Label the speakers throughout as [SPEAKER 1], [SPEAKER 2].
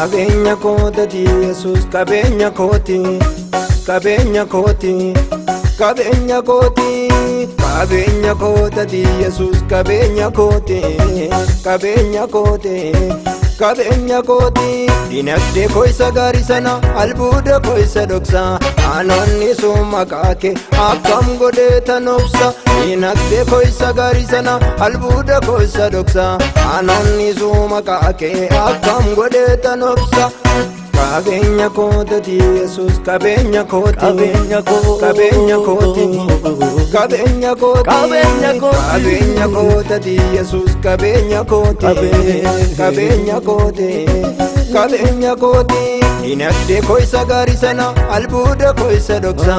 [SPEAKER 1] Qabeenya kootati Yesuus qabeenya kooti, qabeenya kooti, qabeenya kooti, qabeenya kootati Yesuus qabeenya kooti, qabeenya kooti, qabeenya kooti. Dinagdee koo isa gaarii sana albuuda koo isa dhoksa, aanonni sun maqaa kee akkam godhee tan obsa. Dinagdee koo isa gaarii sana albuuda koo isa dhoksa, aanonni sun maqaa kee akkam godhee tan obsa. Qabeenya kootati Yesuus qabeenya kooti, qabeenya kooti, qabeenya kooti, qabeenya kooti, qabeenya kootati Yesuus qabeenya kooti, qabeenya kooti, qabeenya kooti. Dinagdee koo isa gaarii sana albuuda koo isa dhoksa,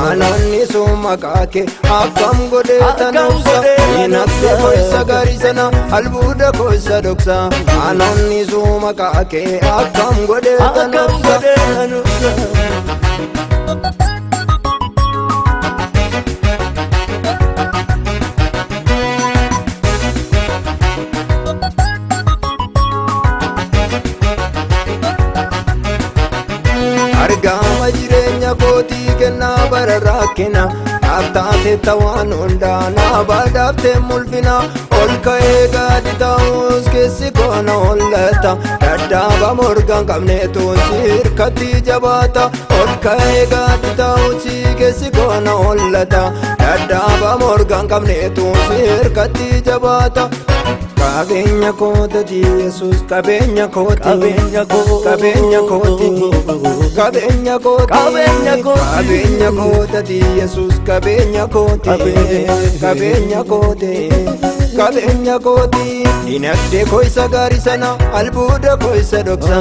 [SPEAKER 1] aanonni sun maqaa kee akkam godhee tan obsa. Dinagdee koo isa gaarii sana albuuda koo isa dhoksa, aanonni sun maqaa kee akkam godhee tan obsa. Argama jireenya kootii kennaa bara rakkina, naaftaate tawaan hundaa naa baadhaafte mul'ina. Ol ka'ee gaadi ta'us keessi koona hollata, dadhaaba morgaan qabneetu sirkatti jabaata. Ol ka'ee gaadi ta'us keessi koona hollata, dadhaaba morgaan qabneetu sirkatti jabaata. Qabeenya kootati Yesuus qabeenya kooti, qabeenya kooti, qabeenya kooti, qabeenya kooti, qabeenya kootati Yesuus qabeenya kooti, qabeenya kooti, qabeenya kooti. Dinagdee koo isa gaarii sana albuuda koo isa dhoksa,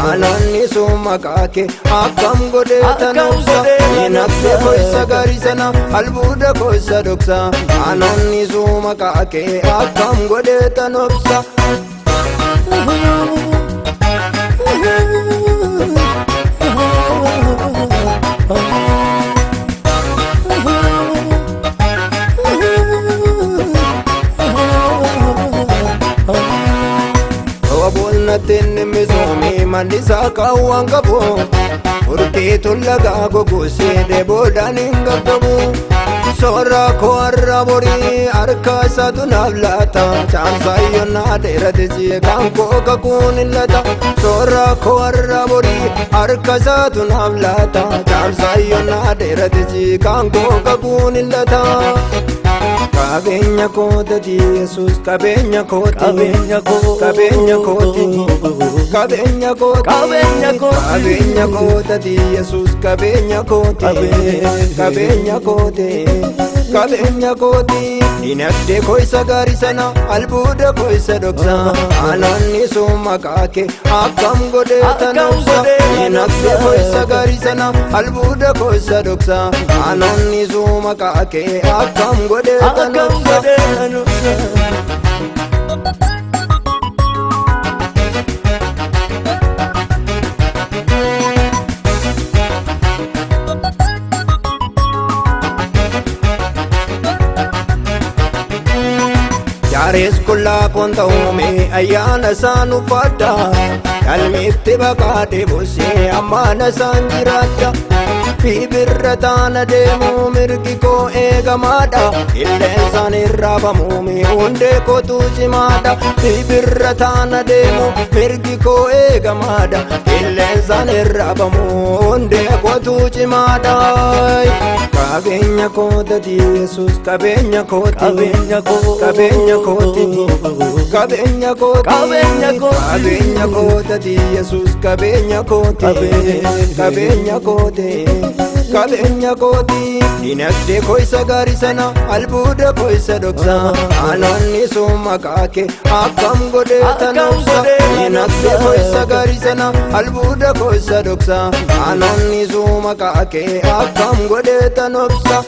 [SPEAKER 1] aanonni sun maqaa kee akkam godhee tan obsa. Dinagdee koo isa gaarii sana albuuda koo isa dhoksa, aanonni sun maqaa kee akkam godhee tan obsa. Natin misoomii mannisaa kaawwan qabu, urkiituun lagaa gogusee deeboodhaan hin gaggabu. Soora koo har'a borii harka isaatu naaf laata, caamsaayyoon na dheeratee kan koo kakuun hin lata. Soora koo har'a borii harka isaatu naaf laata, caamsaayyoon na dheeratee kan koo kakuun hin lata. Qabeenya kootati Yesuus qabeenya kooti, qabeenya kooti, qabeenya kooti, qabeenya kooti, qabeenya kootati Yesuus qabeenya kooti, qabeenya kooti, qabeenya kooti. Dinagdee koo isa gaarii sana albuuda koo isa dhoksa, aanonni sun maqaa kee akkam godhee tan obsa. Dinagdee koo isa gaarii sana albuuda koo isa dhoksa, aanonni sun maqaa kee akkam godhee tan obsa. Jaares kullaa kun ta'uume ayyaana isaan uffadha, galmiitti baqaa deebusee ammaana isaan jiraadha. Bibirra taana deemu mirgi koo eegamaadha, qilleensaan irraafamuumi hundee kootu cimaadha. Bibirra taana deemu mirgi koo eegamaadha, qilleensaan irraafamu hundee kootu cimaadha. Qabeenya kootati Yesuus qabeenya kooti, qabeenya kooti, qabeenya kooti, qabeenya kooti, qabeenya kootati Yesuus qabeenya kooti, qabeenya kooti, qabeenya kooti. Dinagdee koo isa gaarii sana albuuda koo isa dhoksa, aanonni sun maqaa kee akkam godhee tan obsa. Dinagdee koo isa gaarii sana albuuda koo isa dhoksa, aanonni sun maqaa kee akkam godhee tan obsa.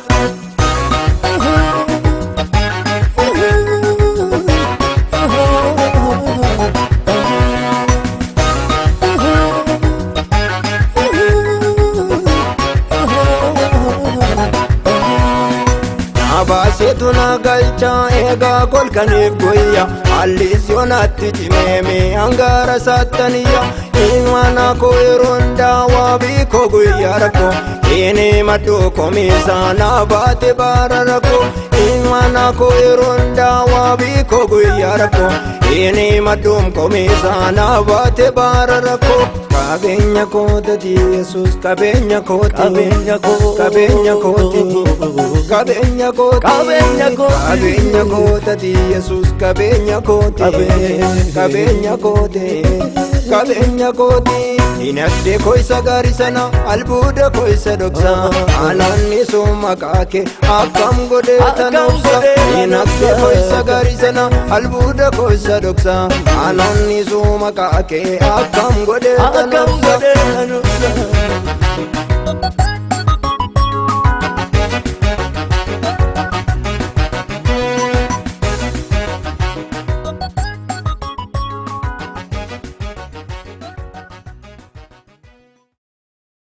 [SPEAKER 1] Baaseetu na galche gurraacha eegaa kolkaniif guyya hallis yoonatti cimeeme hangaara saattaniya ilmaana koo yeroon daawaa biikoo guyyaa rakkoo inni madduu komiisaa naa baate baara rakkoo ilmaana koo yeroon daawaa biikoo guyyaa rakkoo inni madduum komiisaa naa baate baara rakkoo qabeenya kootati Yesuus qabeenya kooti qabeenya kooti qabeenya kooti qabeenya kootati Yesuus qabeenya kooti qabeenya kooti qabeenya kooti dinagdee koo isa gaarii sana albuuda koo isa dhoksa ananni sun maqaa kee akkam godhee tanobsa dinagdee koo isa gaarii sana albuuda koo isa dhoksa ananni sun maqaa kee akkam godhee tanobsa